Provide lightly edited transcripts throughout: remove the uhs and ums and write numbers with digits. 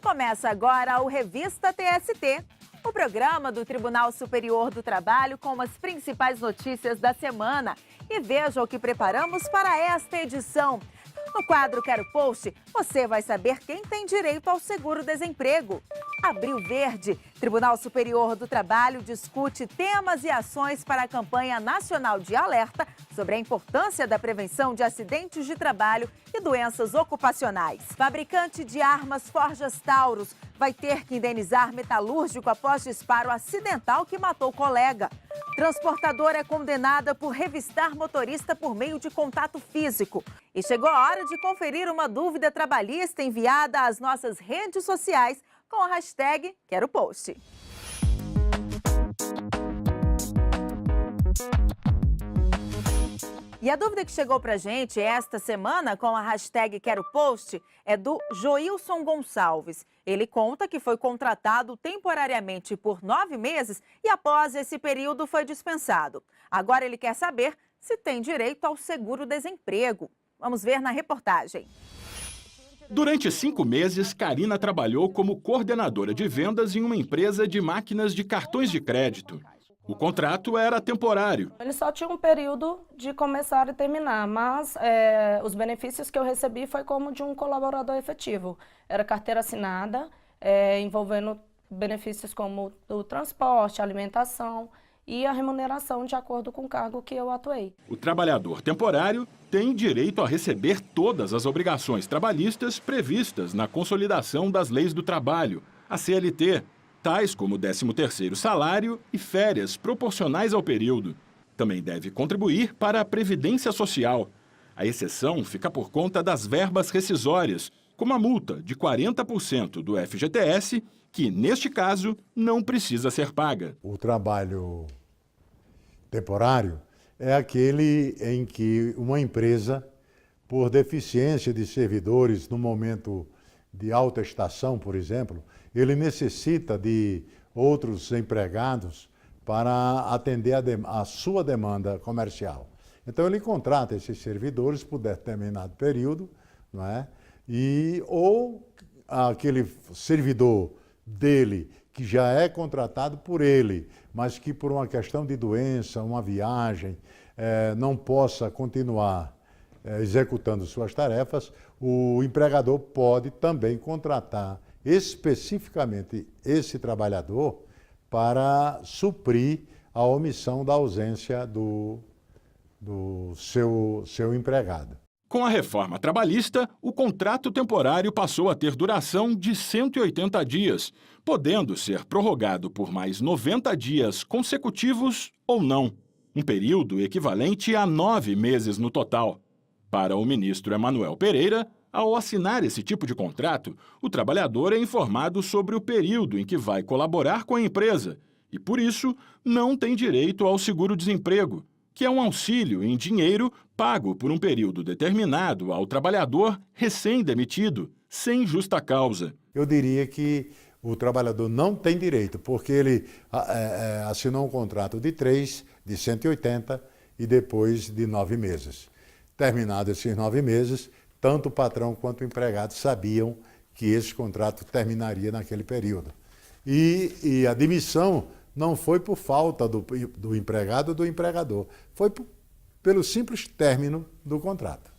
Começa agora o Revista TST, o programa do Tribunal Superior do Trabalho com as principais notícias da semana. E veja o que preparamos para esta edição. No quadro Quero Post, você vai saber quem tem direito ao seguro-desemprego. Abril Verde, Tribunal Superior do Trabalho discute temas e ações para a campanha nacional de alerta sobre a importância da prevenção de acidentes de trabalho e doenças ocupacionais. Fabricante de armas Forjas Taurus vai ter que indenizar metalúrgico após disparo acidental que matou colega. Transportadora é condenada por revistar motorista por meio de contato físico. E chegou a hora de conferir uma dúvida trabalhista enviada às nossas redes sociais com a hashtag Quero Post. E a dúvida que chegou pra gente esta semana com a hashtag Quero Post é do Joilson Gonçalves. Ele conta que foi contratado temporariamente por 9 meses e após esse período foi dispensado. Agora ele quer saber se tem direito ao seguro-desemprego. Vamos ver na reportagem. Durante 5 meses, Karina trabalhou como coordenadora de vendas em uma empresa de máquinas de cartões de crédito. O contrato era temporário. Ele só tinha um período de começar e terminar, mas os benefícios que eu recebi foi como de um colaborador efetivo. Era carteira assinada, envolvendo benefícios como o transporte, alimentação e a remuneração de acordo com o cargo que eu atuei. O trabalhador temporário tem direito a receber todas as obrigações trabalhistas previstas na Consolidação das Leis do Trabalho, a CLT, tais como o 13º salário e férias proporcionais ao período. Também deve contribuir para a Previdência Social. A exceção fica por conta das verbas rescisórias, como a multa de 40% do FGTS, que, neste caso, não precisa ser paga. O trabalho temporário é aquele em que uma empresa, por deficiência de servidores no momento de alta estação, por exemplo, ele necessita de outros empregados para atender a sua demanda comercial. Então ele contrata esses servidores por determinado período, não é? Ou aquele servidor dele que já é contratado por ele, mas que por uma questão de doença, uma viagem, não possa continuar executando suas tarefas, o empregador pode também contratar especificamente esse trabalhador para suprir a omissão da ausência do seu empregado. Com a reforma trabalhista, o contrato temporário passou a ter duração de 180 dias, podendo ser prorrogado por mais 90 dias consecutivos ou não, um período equivalente a 9 meses no total. Para o ministro Emanuel Pereira, ao assinar esse tipo de contrato, o trabalhador é informado sobre o período em que vai colaborar com a empresa e, por isso, não tem direito ao seguro-desemprego, que é um auxílio em dinheiro pago por um período determinado ao trabalhador recém-demitido, sem justa causa. Eu diria que o trabalhador não tem direito, porque ele assinou um contrato de 3, de 180 e depois de 9 meses. Terminados esses 9 meses, tanto o patrão quanto o empregado sabiam que esse contrato terminaria naquele período. E a demissão não foi por falta do empregado ou do empregador, foi pelo simples término do contrato.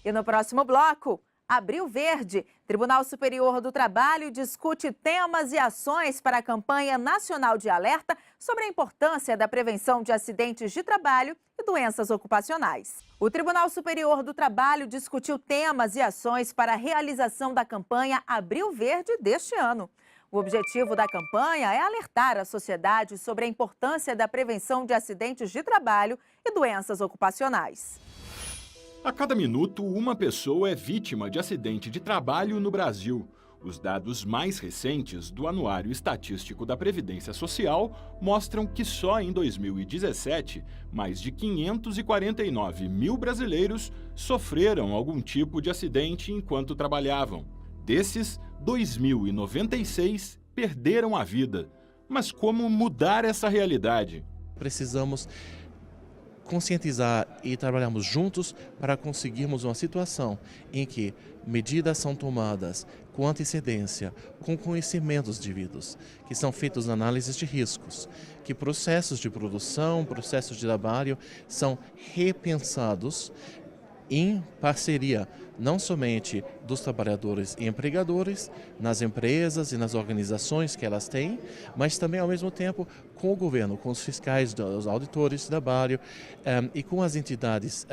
E no próximo bloco, Abril Verde, Tribunal Superior do Trabalho discute temas e ações para a campanha nacional de alerta sobre a importância da prevenção de acidentes de trabalho e doenças ocupacionais. O Tribunal Superior do Trabalho discutiu temas e ações para a realização da campanha Abril Verde deste ano. O objetivo da campanha é alertar a sociedade sobre a importância da prevenção de acidentes de trabalho e doenças ocupacionais. A cada minuto, uma pessoa é vítima de acidente de trabalho no Brasil. Os dados mais recentes do Anuário Estatístico da Previdência Social mostram que só em 2017, mais de 549 mil brasileiros sofreram algum tipo de acidente enquanto trabalhavam. Desses, 2.096 perderam a vida. Mas como mudar essa realidade? Precisamos conscientizar e trabalharmos juntos para conseguirmos uma situação em que medidas são tomadas com antecedência, com conhecimentos devidos, que são feitos análises de riscos, que processos de produção, processos de trabalho são repensados em parceria, não somente dos trabalhadores e empregadores, nas empresas e nas organizações que elas têm, mas também, ao mesmo tempo, com o governo, com os fiscais, os auditores de trabalho e com as entidades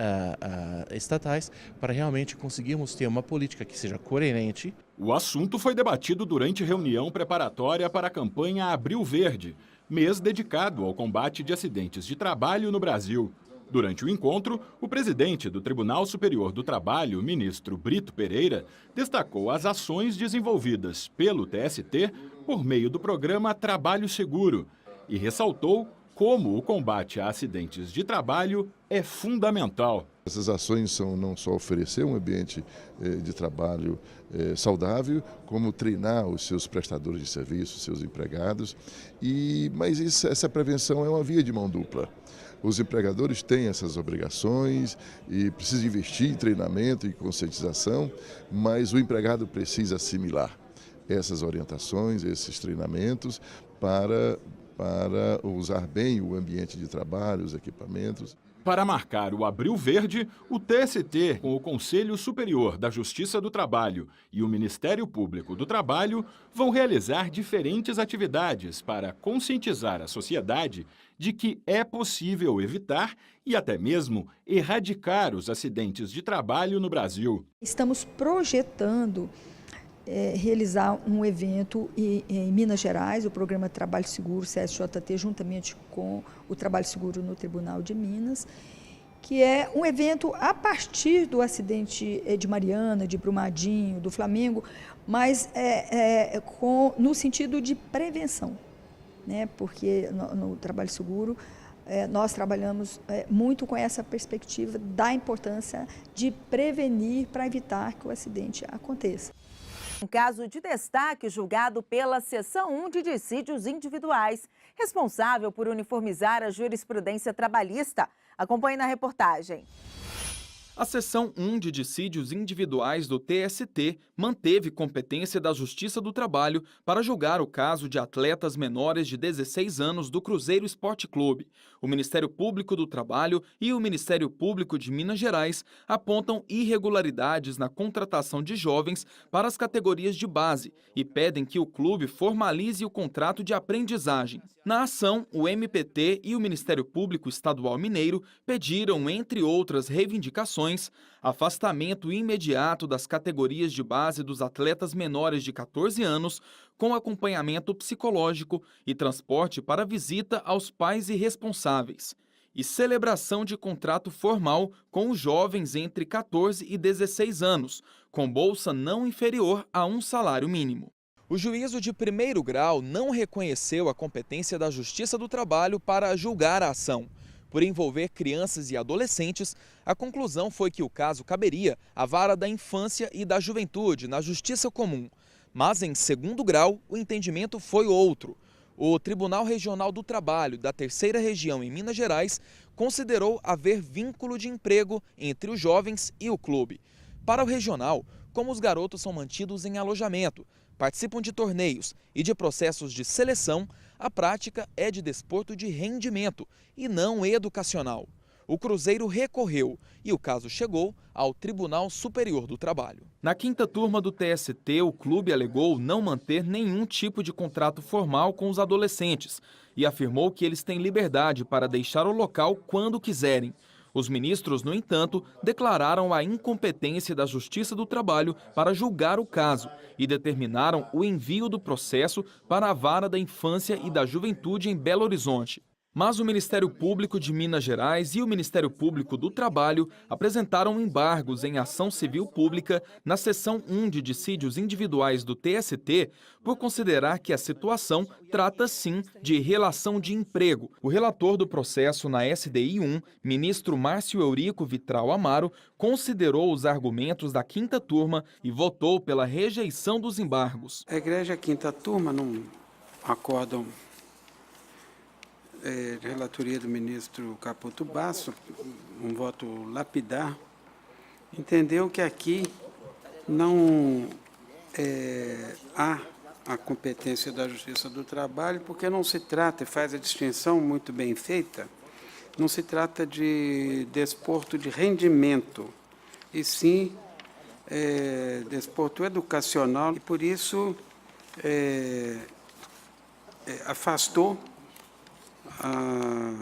estatais, para realmente conseguirmos ter uma política que seja coerente. O assunto foi debatido durante reunião preparatória para a campanha Abril Verde, mês dedicado ao combate de acidentes de trabalho no Brasil. Durante o encontro, o presidente do Tribunal Superior do Trabalho, ministro Brito Pereira, destacou as ações desenvolvidas pelo TST por meio do programa Trabalho Seguro e ressaltou como o combate a acidentes de trabalho é fundamental. Essas ações são não só oferecer um ambiente de trabalho saudável, como treinar os seus prestadores de serviço, seus empregados, mas essa prevenção é uma via de mão dupla. Os empregadores têm essas obrigações e precisam investir em treinamento e conscientização, mas o empregado precisa assimilar essas orientações, esses treinamentos para usar bem o ambiente de trabalho, os equipamentos. Para marcar o Abril Verde, o TST, com o Conselho Superior da Justiça do Trabalho e o Ministério Público do Trabalho, vão realizar diferentes atividades para conscientizar a sociedade de que é possível evitar e até mesmo erradicar os acidentes de trabalho no Brasil. Estamos projetando realizar um evento em Minas Gerais, o programa Trabalho Seguro, CSJT, juntamente com o Trabalho Seguro no Tribunal de Minas, que é um evento a partir do acidente de Mariana, de Brumadinho, do Flamengo, mas no sentido de prevenção, né? Porque no Trabalho Seguro nós trabalhamos muito com essa perspectiva da importância de prevenir para evitar que o acidente aconteça. Um caso de destaque julgado pela Seção 1 de Dissídios Individuais, responsável por uniformizar a jurisprudência trabalhista. Acompanhe na reportagem. A Seção 1 de Dissídios Individuais do TST manteve competência da Justiça do Trabalho para julgar o caso de atletas menores de 16 anos do Cruzeiro Esporte Clube. O Ministério Público do Trabalho e o Ministério Público de Minas Gerais apontam irregularidades na contratação de jovens para as categorias de base e pedem que o clube formalize o contrato de aprendizagem. Na ação, o MPT e o Ministério Público Estadual Mineiro pediram, entre outras reivindicações, afastamento imediato das categorias de base dos atletas menores de 14 anos, com acompanhamento psicológico e transporte para visita aos pais e responsáveis, e celebração de contrato formal com os jovens entre 14 e 16 anos, com bolsa não inferior a um salário mínimo. O juízo de primeiro grau não reconheceu a competência da Justiça do Trabalho para julgar a ação. Por envolver crianças e adolescentes, a conclusão foi que o caso caberia à Vara da Infância e da Juventude na Justiça Comum. Mas, em segundo grau, o entendimento foi outro. O Tribunal Regional do Trabalho da Terceira Região em Minas Gerais considerou haver vínculo de emprego entre os jovens e o clube. Para o regional, como os garotos são mantidos em alojamento, participam de torneios e de processos de seleção, a prática é de desporto de rendimento e não educacional. O Cruzeiro recorreu e o caso chegou ao Tribunal Superior do Trabalho. Na quinta turma do TST, o clube alegou não manter nenhum tipo de contrato formal com os adolescentes e afirmou que eles têm liberdade para deixar o local quando quiserem. Os ministros, no entanto, declararam a incompetência da Justiça do Trabalho para julgar o caso e determinaram o envio do processo para a Vara da Infância e da Juventude em Belo Horizonte. Mas o Ministério Público de Minas Gerais e o Ministério Público do Trabalho apresentaram embargos em ação civil pública na Seção 1 de Dissídios Individuais do TST por considerar que a situação trata sim de relação de emprego. O relator do processo na SDI 1, ministro Márcio Eurico Vitral Amaro, considerou os argumentos da quinta turma e votou pela rejeição dos embargos. A Igreja Quinta Turma, num acórdão de relatoria do ministro Caputo Basso, um voto lapidar, entendeu que aqui não há a competência da Justiça do Trabalho, porque não se trata, e faz a distinção muito bem feita, não se trata de desporto de rendimento, e sim desporto educacional, e por isso afastou a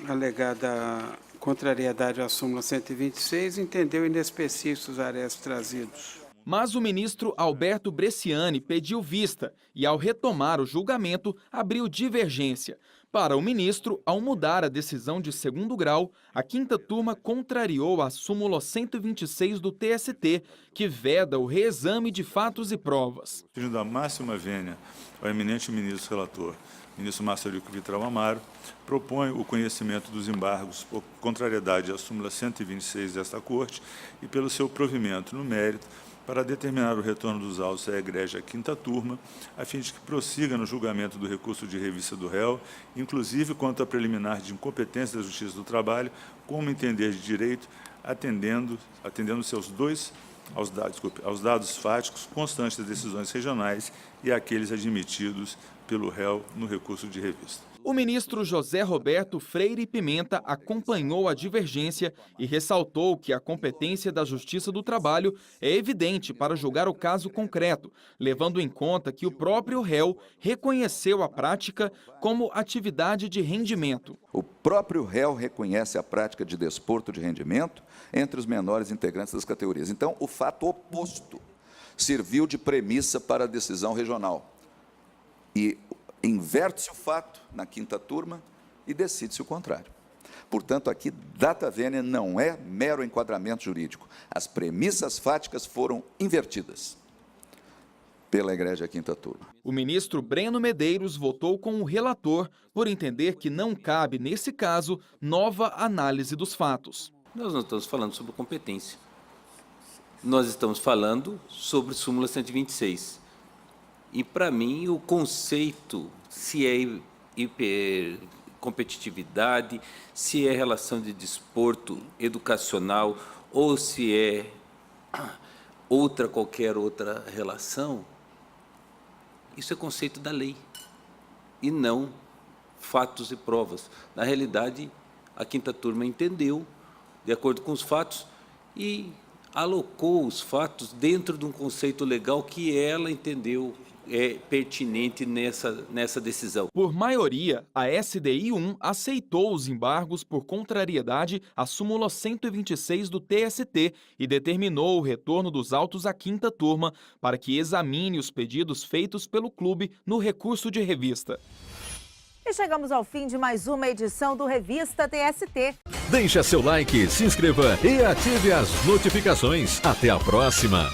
alegada contrariedade à súmula 126, entendeu inespecíficos os arestos trazidos. Mas o ministro Alberto Bresciani pediu vista e, ao retomar o julgamento, abriu divergência. Para o ministro, ao mudar a decisão de segundo grau, a quinta turma contrariou a súmula 126 do TST, que veda o reexame de fatos e provas. Pedindo a máxima vênia ao eminente ministro relator, ministro Marcelo Vitral Amaro, propõe o conhecimento dos embargos por contrariedade à súmula 126 desta Corte e pelo seu provimento no mérito para determinar o retorno dos autos à egrégia quinta turma, a fim de que prossiga no julgamento do recurso de revista do réu, inclusive quanto à preliminar de incompetência da Justiça do Trabalho, como entender de direito, atendendo-se aos dados fáticos constantes das decisões regionais e àqueles admitidos pelo réu no recurso de revista. O ministro José Roberto Freire Pimenta acompanhou a divergência e ressaltou que a competência da Justiça do Trabalho é evidente para julgar o caso concreto, levando em conta que o próprio réu reconheceu a prática como atividade de rendimento. O próprio réu reconhece a prática de desporto de rendimento entre os menores integrantes das categorias. Então, o fato oposto serviu de premissa para a decisão regional. E inverte-se o fato na quinta turma e decide-se o contrário. Portanto, aqui, data vênia não é mero enquadramento jurídico. As premissas fáticas foram invertidas pela egrégia quinta turma. O ministro Breno Medeiros votou com o relator por entender que não cabe, nesse caso, nova análise dos fatos. Nós não estamos falando sobre competência. Nós estamos falando sobre súmula 126. E, para mim, o conceito, se é hipercompetitividade, se é relação de desporto educacional ou se é qualquer outra relação, isso é conceito da lei e não fatos e provas. Na realidade, a quinta turma entendeu, de acordo com os fatos, e alocou os fatos dentro de um conceito legal que ela entendeu pertinente nessa decisão. Por maioria, a SDI 1 aceitou os embargos por contrariedade à súmula 126 do TST e determinou o retorno dos autos à quinta turma para que examine os pedidos feitos pelo clube no recurso de revista. E chegamos ao fim de mais uma edição do Revista TST. Deixe seu like, se inscreva e ative as notificações. Até a próxima!